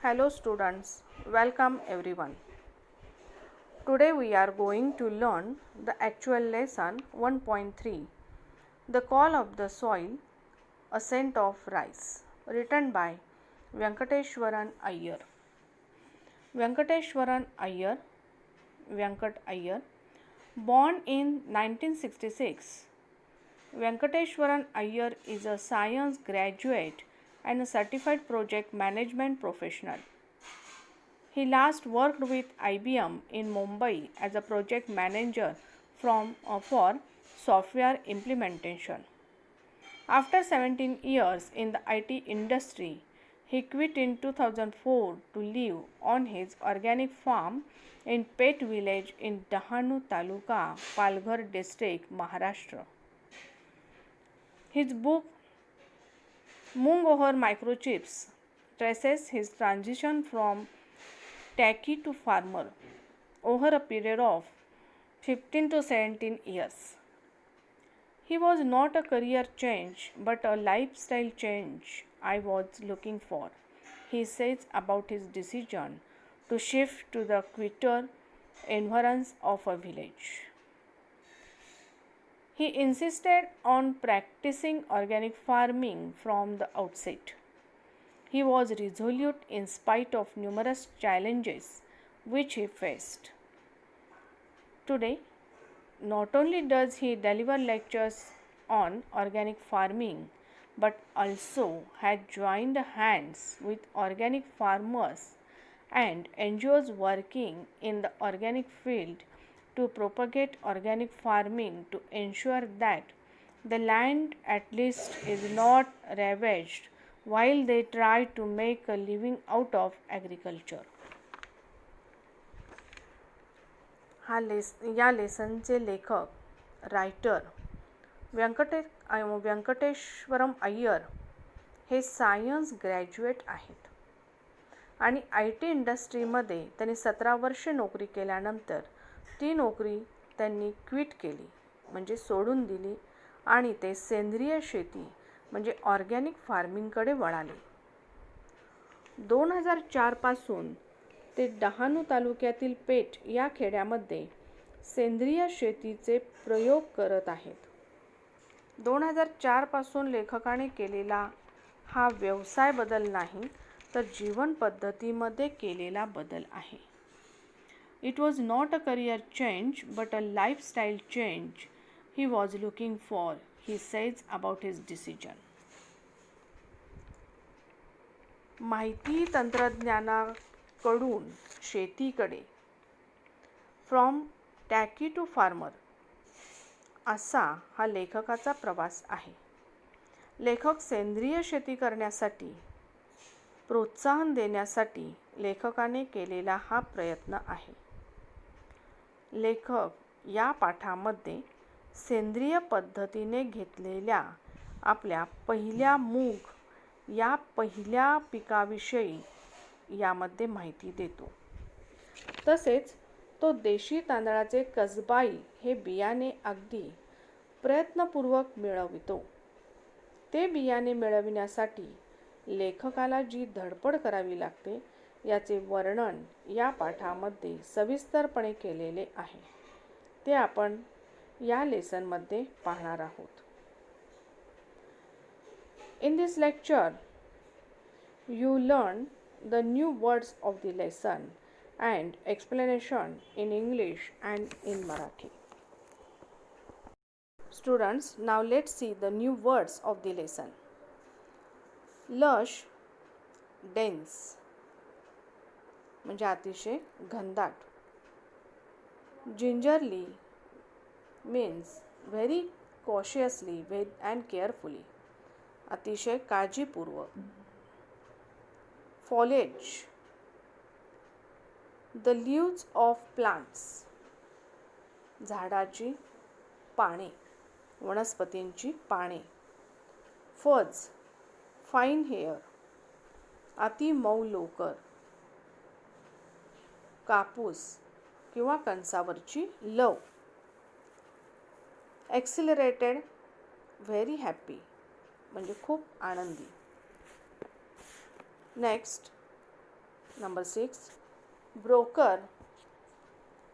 Hello students, welcome everyone. Today we are going to learn the actual lesson 1.3, The Call of the Soil, A Scent of Rice, written by Venkateshwaran Iyer. Venkateshwaran Iyer, Venkat Iyer, born in 1966. Venkateshwaran Iyer is a science graduate and a certified project management professional. He last worked with IBM in Mumbai as a project manager for software implementation. After 17 years in the IT industry, he quit in 2004 to live on his organic farm in Pet village in Dahanu Taluka, Palghar district, Maharashtra. His book Moong over Microchips traces his transition from techie to farmer over a period of 15 to 17 years. He was not a career change but a lifestyle change I was looking for, he says about his decision to shift to the quieter environs of a village. He insisted on practicing organic farming from the outset. He was resolute in spite of numerous challenges which he faced. Today, not only does he deliver lectures on organic farming, but also has joined hands with organic farmers and NGOs working in the organic field to propagate organic farming to ensure that the land at least is not ravaged while they try to make a living out of agriculture. या लेसनचे लेखक writer व्यंकटेश्वरम Iyer हे science graduate आहेत आणि IT इंडस्ट्रीमध्ये त्यांनी 17 वर्षे नोकरी केल्यानंतर ती नोकरी त्यांनी क्विट केली म्हणजे सोडून दिली आणि ते सेंद्रिय शेती म्हणजे ऑर्गॅनिक फार्मिंगकडे वळाले. 2004 पासून ते डहाणू तालुक्यातील पेठ या खेड्यामध्ये सेंद्रिय शेतीचे प्रयोग करत आहेत. 2004 पासून लेखकाने केलेला हा व्यवसाय बदल नाही तर जीवन पद्धतीमध्ये केलेला बदल आहे. It was not a career change but a lifestyle change he was looking for, he says about his decision. माहिती तंत्रज्ञानाकडून शेतीकडे, फ्रॉम टॅकी टू फार्मर, असा हा लेखकाचा प्रवास आहे. लेखक सेंद्रिय शेती करण्यासाठी प्रोत्साहन देण्यासाठी लेखकाने केलेला हा प्रयत्न आहे. लेखक या पाठामध्ये सेंद्रिय पद्धतीने घेतलेल्या आपल्या पहिल्या मूग या पहिल्या पिकाविषयी यामध्ये माहिती देतो. तसेच तो देशी तांदळाचे कसबाई हे बियाणे अगदी प्रयत्नपूर्वक मिळवितो. ते बियाणे मिळविण्यासाठी लेखकाला जी धडपड करावी लागते याचे वर्णन या पाठामध्ये सविस्तरपणे केलेले आहे. ते आपण या लेसनमध्ये पाहणार आहोत. In this lecture, you learn the new words of the lesson and explanation in English and in Marathi. Students, now let's see the new words of the lesson. Lush, dense, म्हणजे अतिशय घनदाट. Gingerly means very cautiously and carefully, अतिशय काळजीपूर्वक. Foliage, the leaves of plants, झाडाची पाने, वनस्पतींची पाने. Fuzz, fine hair, अति मऊ लोकर. कापूस किंवा कंसावरची लव. Exhilarated, very happy, म्हणजे खूप आनंदी. Next, Number 6. Broker,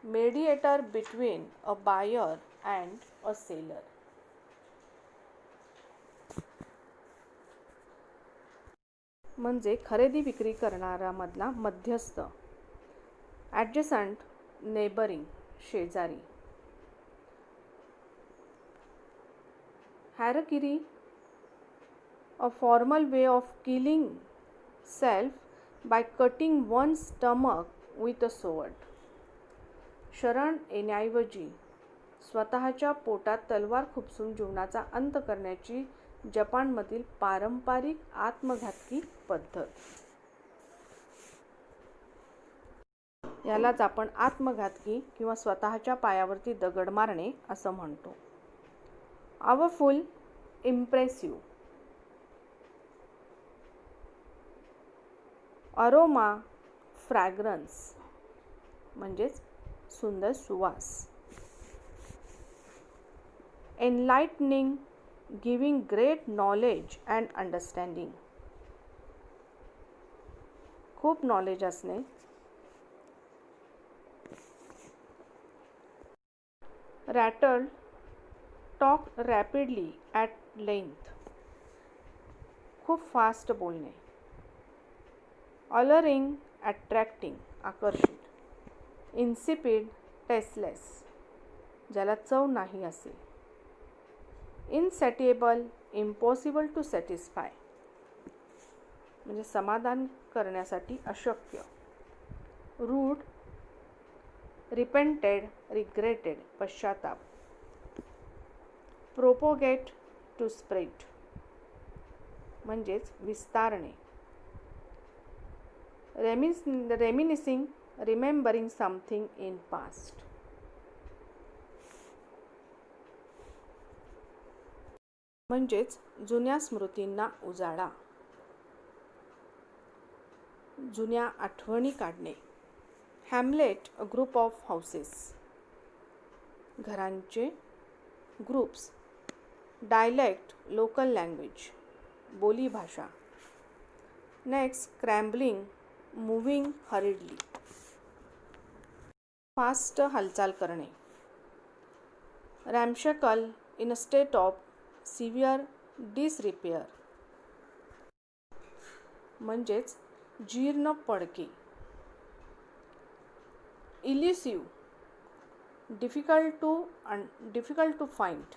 mediator between a buyer and a seller. म्हणजे खरेदी विक्री करणारा मधला मध्यस्थ. ॲडजसंट, नेबरिंग, शेजारी. हॅरकिरी, a formal way of killing self by cutting one's stomach with a sword. शरण येण्याऐवजी स्वतःच्या पोटात तलवार खुपसून जीवनाचा अंत करण्याची जपानमधील पारंपरिक आत्मघातकी पद्धत. यालाच आपण आत्मघातकी किंवा स्वतःच्या पायावरती दगड मारणे असं म्हणतो. Powerful, impressive. अरोमा, फ्रॅग्रन्स म्हणजेच सुंदर सुवास. Enlightening, giving great knowledge and understanding. खूप नॉलेज असणे. Rattle, talk rapidly at length. खूप फास्ट बोलणे. अलरिंग, अट्रॅक्टिंग, आकर्षित. इन्सिपिड, टेस्टलेस, ज्याला चव नाही असे. इनसॅटिएबल, इम्पॉसिबल टू सॅटिस्फाय, म्हणजे समाधान करण्यासाठी अशक्य. रूड, रिपेंटेड, रिग्रेटेड, पश्चाताप. प्रोपोगेट, टू स्प्रेड, म्हणजेच विस्तारणे. Reminiscing, remembering something in past. म्हणजेच जुन्या स्मृतींना उजाळा, जुन्या आठवणी काढणे. Hamlet, a group of houses, घरांचे ग्रुप्स. डायलेक्ट, लोकल लँग्वेज, बोलीभाषा. Next, crumbling, moving hurriedly, fast हालचाल करणे. Ramshackle, in a state of severe disrepair, म्हणजेच जीर्ण पडके. इल्युसिव्ह, डिफिकल्ट टू फाइंड,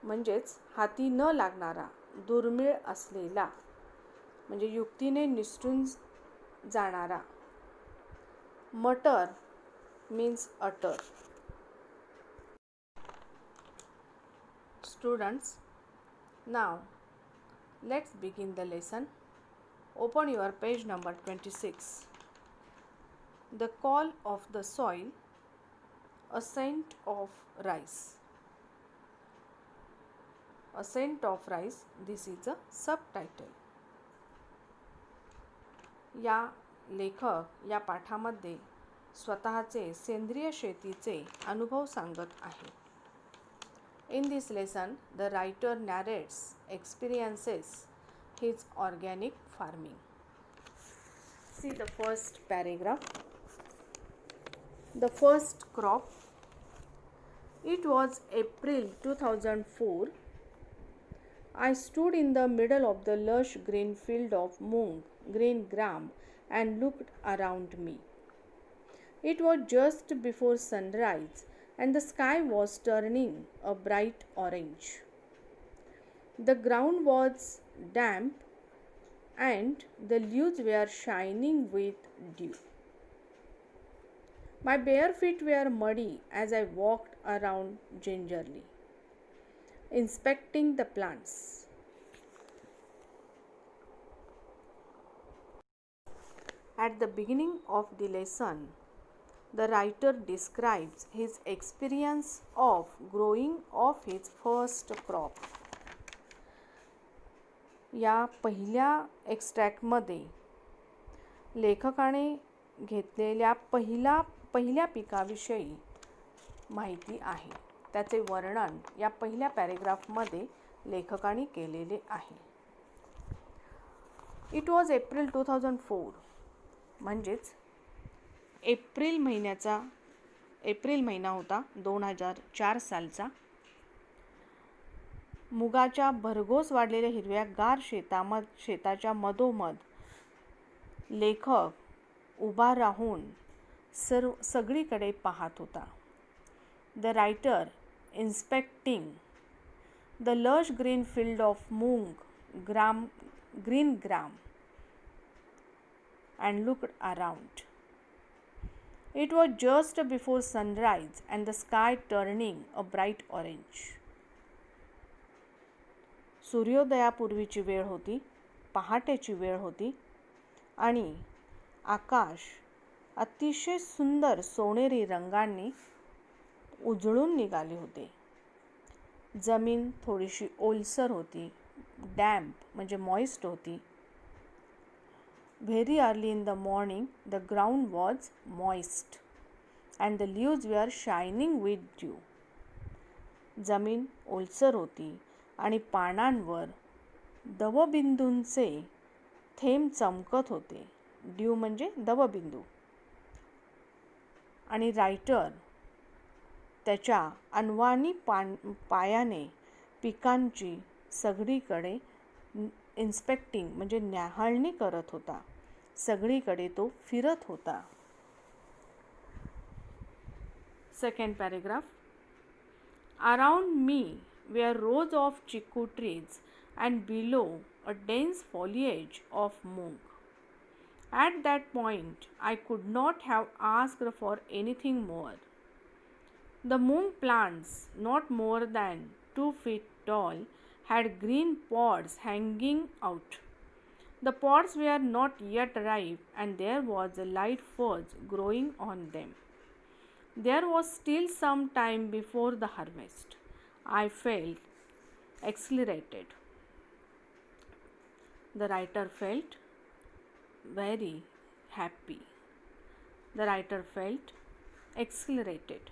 म्हणजेच हाती न लागणारा, दुर्मिळ असलेला, म्हणजे युक्तीने निसटून जाणारा. Mutter means utter. Students, now let's begin the lesson. Open your page number 26. The call of the soil, a scent of rice. A scent of rice, this is a subtitle. या लेखक या पाठामध्ये स्वतःचे सेंद्रिय शेतीचे अनुभव सांगत आहेत. In this lesson, the writer narrates experiences his organic farming. See the first paragraph. The first crop. It was April 2004. I stood in the middle of the lush green field of mung, green gram, and looked around me. It was just before sunrise, and the sky was turning a bright orange. The ground was damp, and the leaves were shining with dew. My bare feet were muddy as I walked around gingerly, inspecting the plants. At the beginning of the lesson, the writer describes his experience of growing of his first crop. या पहिल्या एक्स्ट्रॅक्टमध्ये लेखकाने घेतलेल्या पहिल्या पिकाविषयी माहिती आहे. त्याचे वर्णन या पहिल्या पॅरेग्राफमध्ये लेखकाने केलेले आहे. इट वॉज एप्रिल 2004, म्हणजेच एप्रिल महिना होता 2004 सालचा. मुगाच्या भरघोस वाढलेल्या हिरव्यागार शेताच्या मधोमध लेखक उभा राहून सगळीकडे पाहत होता. The writer inspecting the lush green field of green gram and looked around. It was just before sunrise and the sky turning a bright orange. सूर्योदयापूर्वीची वेळ होती, पहाटेची वेळ होती आणि आकाश अतिशय सुंदर सोनेरी रंगांनी उजळून निघाले होते. जमीन थोडीशी ओलसर होती, डॅम्प म्हणजे मॉइस्ट होती. Very early in the morning the ground was moist and the leaves were shining with dew. जमीन ओलसर होती आणि पानांवर दवबिंदूंचे थेंब चमकत होते. ड्यू म्हणजे दवबिंदू. आणि रायटर त्याच्या अनवाणी पायाने पिकांची सगळीकडे इन्स्पेक्टिंग म्हणजे न्याहाळणी करत होता. सगळीकडे तो फिरत होता. Second paragraph. Around me were rows of chiku trees and below a dense foliage of moong. At that point, I could not have asked for anything more. The moong plants, not more than 2 feet tall, had green pods hanging out. The pods were not yet ripe and there was a light fuzz growing on them. There was still some time before the harvest. I felt exhilarated. The writer felt very happy. The writer felt exhilarated.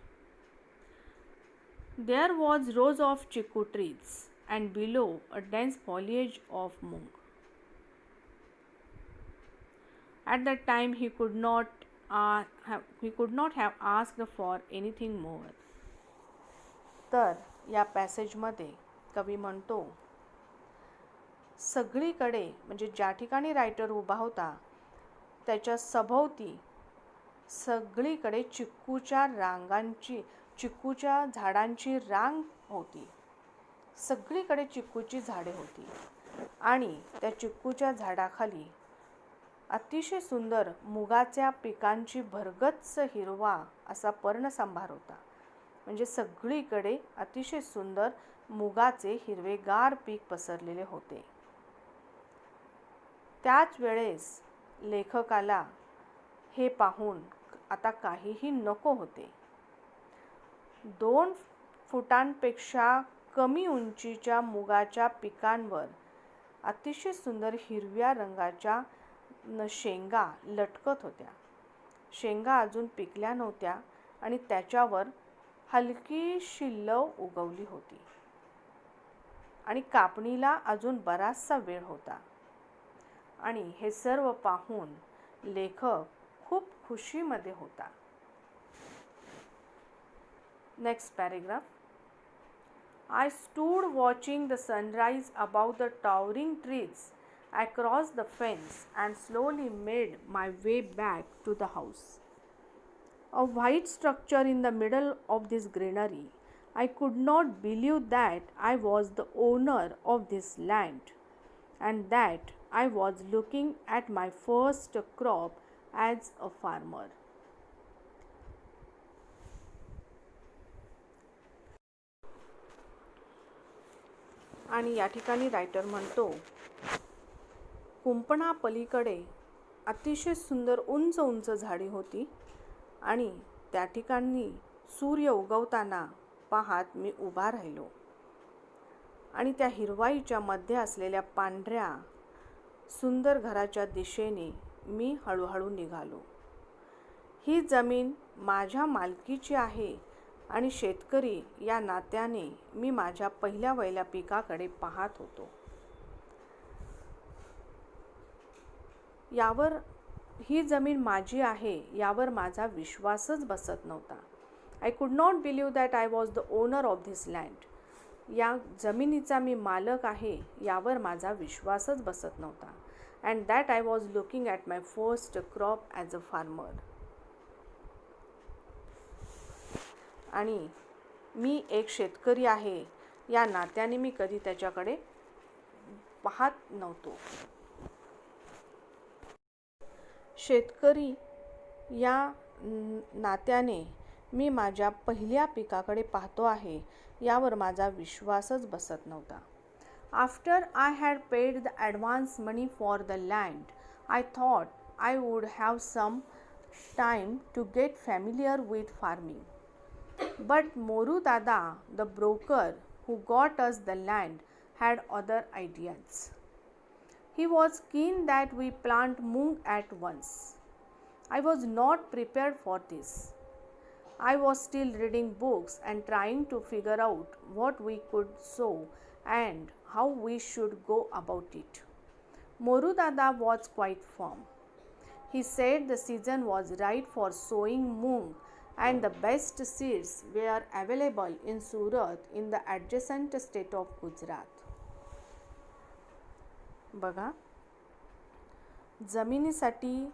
There was rows of chiku trees and below a dense foliage of moong. At that time he could not have asked for anything more. तर या पॅसेजमध्ये कवी म्हणतो, सगळीकडे म्हणजे ज्या ठिकाणी writer उभा होता त्याच्या सभोवती सगळीकडे चिक्कूच्या झाडांची रांग होती. सगळीकडे चिक्कूची झाडे होती आणि त्या चिक्कूच्या झाडाखाली अतिशय सुंदर मुगाच्या पिकांची भरगच्च हिरवा असा पर्णसंभार होता. म्हणजे सगळीकडे अतिशय सुंदर मुगाचे हिरवेगार पीक पसरलेले होते. त्याच वेळेस लेखकाला हे पाहून आता काहीही नको होते. 2 फुटांपेक्षा कमी उंचीच्या मुगाच्या पिकांवर अतिशय सुंदर हिरव्या रंगाच्या शेंगा लटकत होत्या. शेंगा अजून पिकल्या नव्हत्या आणि त्याच्यावर हलकीशी लव उगवली होती आणि कापणीला अजून बराचसा वेळ होता. आणि हे सर्व पाहून लेखक खूप खुशीमध्ये होता. Next paragraph. I stood watching the sunrise above the towering trees across the fence and slowly made my way back to the house. A white structure in the middle of this greenery. I could not believe that I was the owner of this land and that I was looking at my first crop as a farmer. आणि या ठिकाणी writer म्हणतो, कुंपणापलीकडे अतिशय सुंदर उंच उंच झाडी होती आणि त्या ठिकाणी सूर्य उगवताना पाहत मी उभा राहिलो आणि त्या हिरवाईच्या मध्ये असलेल्या पांढऱ्या सुंदर घराच्या दिशेने मी हळूहळू निघालो. ही जमीन माझ्या मालकीची आहे आणि शेतकरी या नात्याने मी माझ्या पहिल्या पिकाकडे पाहत होतो. यावर ही जमीन माझी आहे यावर माझा विश्वासच बसत नव्हता. I could not believe that I was the owner of this land. या जमिनीचा मी मालक आहे यावर माझा विश्वासच बसत नव्हता. And that I was looking at my first crop as a farmer. आणि मी एक शेतकरी आहे या नात्याने मी कधी त्याच्याकडे पाहत नव्हतो. शेतकरी या नात्याने मी माझ्या पहिल्या पिकाकडे पाहतो आहे यावर माझा विश्वासच बसत नव्हता. After I had paid the advance money for the land, I thought I would have some time to get familiar with farming. But Moru Dada, the broker who got us the land, had other ideas. He was keen that we plant moong at once. I was not prepared for this. I was still reading books and trying to figure out what we could sow and how we should go about it. Moru Dada was quite firm. He said the season was right for sowing moong and the best seeds were available in Surat in the adjacent state of Gujarat. बघा, जमिनीसाठी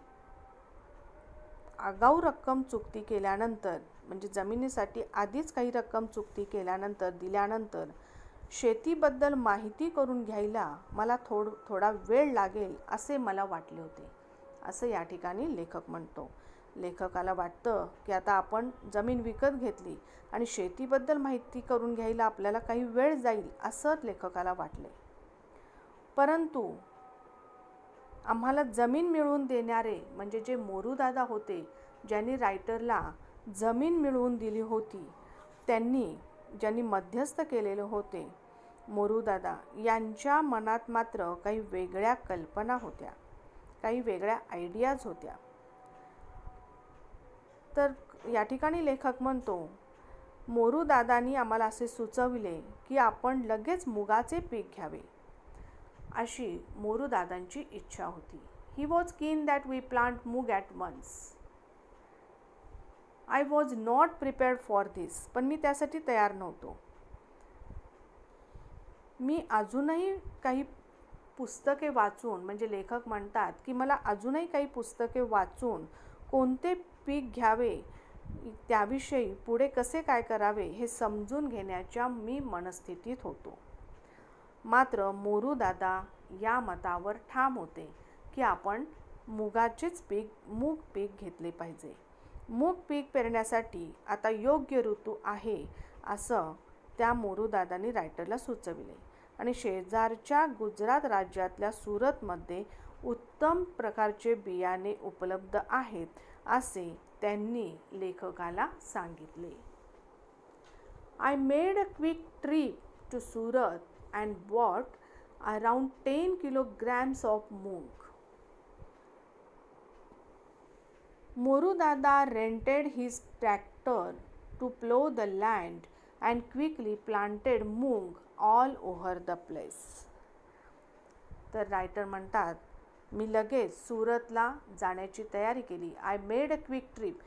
आगाऊ रक्कम चुकती केल्यानंतर, म्हणजे जमिनीसाठी आधीच काही रक्कम चुकती केल्यानंतर दिल्यानंतर शेतीबद्दल माहिती करून घ्यायला मला थोडा वेळ लागेल असे मला वाटले होते, असं या ठिकाणी लेखक म्हणतो. लेखकाला वाटतं की आता आपण जमीन विकत घेतली आणि शेतीबद्दल माहिती करून घ्यायला आपल्याला काही वेळ जाईल असं लेखकाला वाटले. परंतु आम्हाला जमीन मिळवून देणारे म्हणजे जे मोरू दादा होते, ज्यांनी रायटरला जमीन मिळवून दिली होती, ज्यांनी मध्यस्थ केलेले होते मोरू दादा, यांच्या मनात मात्र काही वेगळ्या कल्पना होत्या, काही वेगळ्या आयडियाज होत्या. तर या ठिकाणी लेखक म्हणतो, मोरू दादांनी आम्हाला असे सुचविले की आपण लगेच मुगाचे पीक घ्यावे, अशी मोरू दादांची इच्छा होती. He was keen that we plant moong at once. I was not prepared for this. पण मी त्यासाठी तयार नव्हतो. मी अजूनही काही पुस्तके वाचून, म्हणजे लेखक म्हणतात की मला अजूनही काही पुस्तके वाचून कोणते पीक घ्यावे, त्याविषयी पुढे कसे काय करावे हे समजून घेण्याच्या मी मनस्थितीत होतो. मात्र मोरू दादा या मतावर ठाम होते की आपण मूग पीक घेतले पाहिजे. मूग पीक पेरण्यासाठी आता योग्य ऋतू आहे असं त्या मोरू दादांनी रायटरला सुचविले आणि शेजारच्या गुजरात राज्यातल्या सुरतमध्ये उत्तम प्रकारचे बियाणे उपलब्ध आहेत असे त्यांनी लेखकाला सांगितले. I made a quick trip to Surat and bought around 10 kilograms of moong. Moru Dada rented his tractor to plow the land and quickly planted moong all over the place. तर रायटर म्हणतात, मी लगेच सुरतला जाण्याची तयारी केली. I made a quick trip.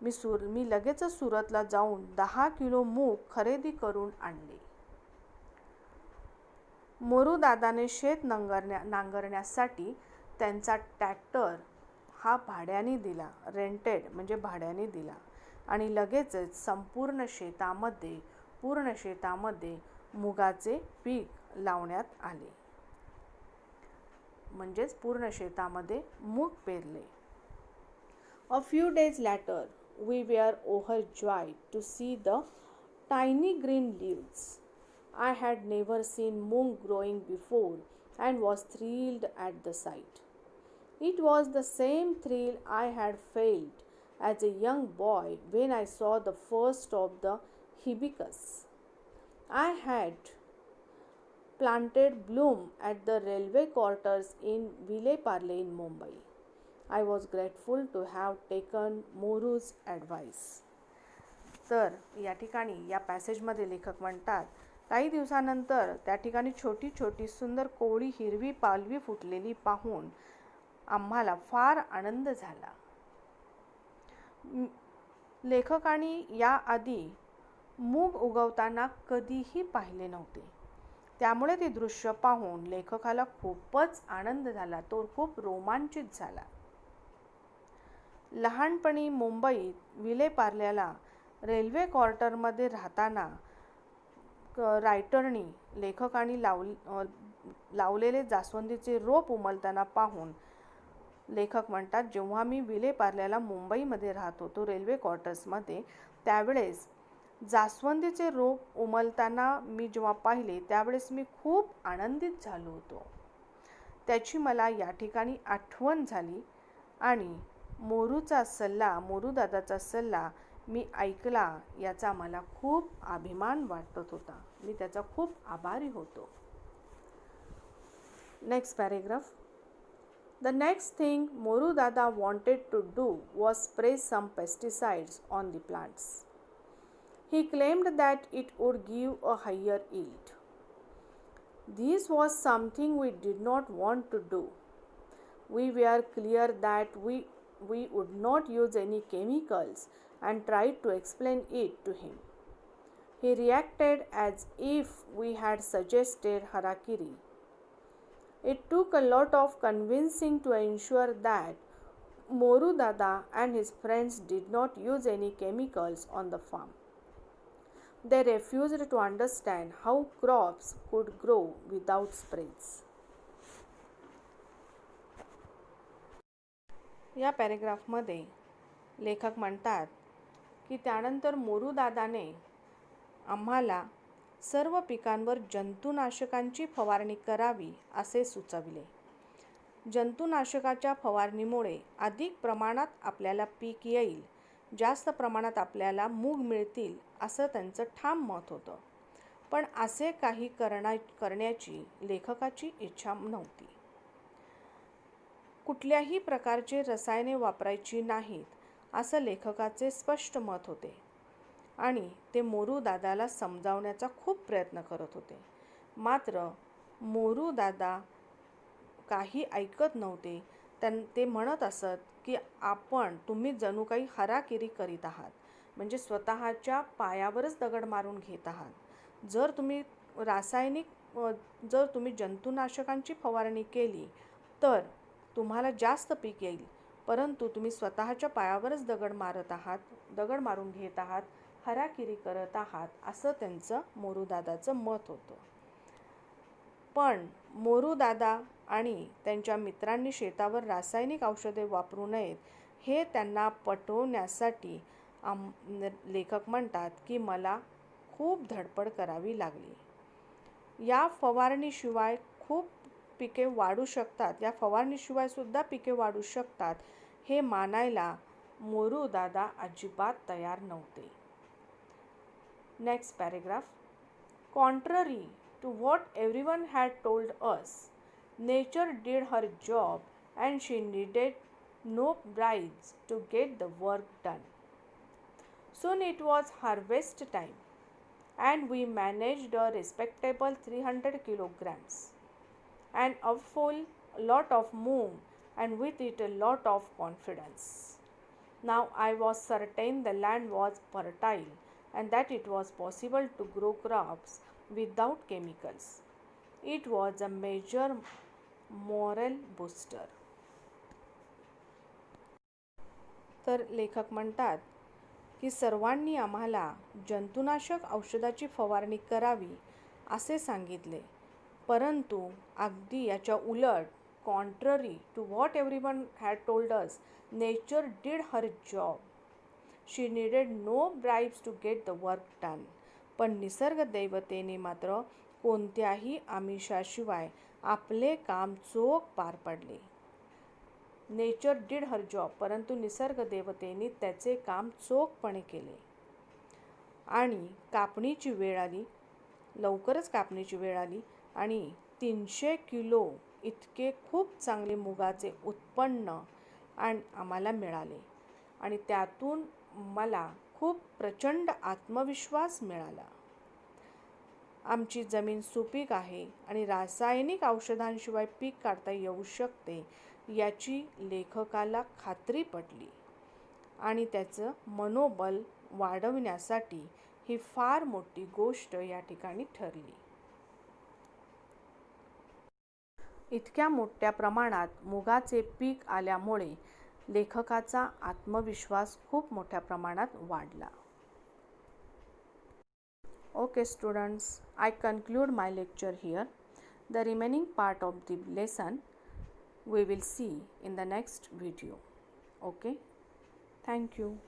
मी लगेचच सुरतला जाऊन 10 किलो मूग खरेदी करून आणले. मोरू दादाने शेत नांगरण्यासाठी त्यांचा ट्रॅक्टर हा भाड्याने दिला, रेंटेड म्हणजे भाड्याने दिला, आणि लगेचच पूर्ण शेतामध्ये मुगाचे पीक लावण्यात आले, म्हणजेच पूर्ण शेतामध्ये मूग पेरले. A few days later, we were overjoyed to see the tiny green leaves. I had never seen moong growing before and was thrilled at the sight. It was the same thrill I had felt as a young boy when I saw the first of the hibiscus I had planted bloom at the railway quarters in Ville Parle in Mumbai. I was grateful to have taken Moru's advice. तर या ठिकाणी या पॅसेजमध्ये लेखक म्हणतात, काही दिवसानंतर त्या ठिकाणी छोटी छोटी सुंदर कोवळी हिरवी पालवी फुटलेली पाहून आम्हाला फार आनंद झाला. लेखकाने याआधी मूग उगवताना कधीही पाहिले नव्हते. त्यामुळे ते दृश्य पाहून लेखकाला खूपच आनंद झाला. तो खूप रोमांचित झाला. लहानपणी मुंबईत विलेपार्ल्याला रेल्वे क्वार्टरमध्ये राहताना रायटरनी लेखकाने लावलेले जास्वंदीचे रोप उमलताना पाहून लेखक म्हणतात, जेव्हा मी विलेपार्ल्याला मुंबईमध्ये राहत होतो रेल्वे क्वार्टर्समध्ये, त्यावेळेस जास्वंदीचे रोप उमलताना मी जेव्हा पाहिले त्यावेळेस मी खूप आनंदित झालो होतो. त्याची मला या ठिकाणी आठवण झाली आणि मोरूदादाचा सल्ला मी ऐकला, याचा मला खूप अभिमान वाटत होता. मी त्याचा खूप आभारी होतो. Next paragraph. The next thing Moru Dada wanted to do was spray some pesticides on the plants. He claimed that it would give a higher yield. This was something we did not want to do. We were clear that we would not use any chemicals and tried to explain it to him. He reacted as if we had suggested harakiri. It took a lot of convincing to ensure that Moru Dada and his friends did not use any chemicals on the farm. They refused to understand how crops could grow without sprays. या पॅरेग्राफमध्ये लेखक म्हणतात की त्यानंतर मोरू दादाने आम्हाला सर्व पिकांवर जंतुनाशकांची फवारणी करावी असे सुचविले. जंतुनाशकाच्या फवारणीमुळे अधिक प्रमाणात आपल्याला पीक येईल, जास्त प्रमाणात आपल्याला मूग मिळतील असं त्यांचं ठाम मत होतं. पण असे काही करण्याची लेखकाची इच्छा नव्हती. कुठल्याही प्रकारचे रसायने वापरायची नाहीत असं लेखकाचे स्पष्ट मत होते आणि ते मोरू दादाला समजावण्याचा खूप प्रयत्न करत होते. मात्र मोरू दादा काही ऐकत नव्हते. ते म्हणत असत की तुम्ही जणू काही हराकिरी करीत आहात, म्हणजे स्वतःच्या पायावरच दगड मारून घेत आहात. जर तुम्ही जंतुनाशकांची फवारणी केली तर तुम्हाला जास्त पीक येईल, परंतु तुम्ही स्वतःच्या पायावरच दगड मारून घेत आहात, हराकिरी करत आहात, असं त्यांचं मोरूदादाचं मत होतं. पण मोरूदादा आणि त्यांच्या मित्रांनी शेतावर रासायनिक औषधे वापरू नयेत हे त्यांना पटवण्यासाठी लेखक म्हणतात की मला खूप धडपड करावी लागली. या फवारणीशिवाय सुद्धा पिके वाढू शकतात हे मानायला मोरूदादा अजिबात तयार नव्हते. Next paragraph. Contrary to what everyone had told us, nature did her job and she needed no bribes to get the work done. Soon it was harvest time and we managed a respectable 300 kilograms and a full lot of moong, and with it a lot of confidence. Now I was certain the land was fertile and that it was possible to grow crops without chemicals. It was a major moral booster. तर लेखक म्हणतात की सर्वांनी आम्हाला जंतुनाशक औषधाची फवारणी करावी असे सांगितले, परंतु अगदी याच्या उलट, contrary to what everyone had told us, nature did her job. She needed no bribes to get the work done. पण निसर्ग देवतेने मात्र कोणत्याही आमिषाशिवाय आपले काम चोख पार पडले. नेचर डिड हर जॉब, परंतु निसर्ग देवतेने त्याचे काम चोखपणे केले. आणि लवकरच कापणीची वेळ आली आणि 300 किलो इतके खूप चांगले मुगाचे उत्पन्न आम्हाला मिळाले आणि त्यातून मला खूप प्रचंड आत्मविश्वास मिळाला. आमची जमीन सुपीक आहे आणि रासायनिक औषधांशिवाय पीक काढता येऊ शकते याची लेखकाला खात्री पटली आणि त्याचं मनोबल वाढवण्यासाठी ही फार मोठी गोष्ट या ठिकाणी ठरली. इतक्या मोठ्या प्रमाणात मुगाचे पीक आल्यामुळे लेखकाचा आत्मविश्वास खूप मोठ्या प्रमाणात वाढला. Okay students, I conclude my lecture here. The remaining part of the lesson we will see in the next video. Okay, thank you.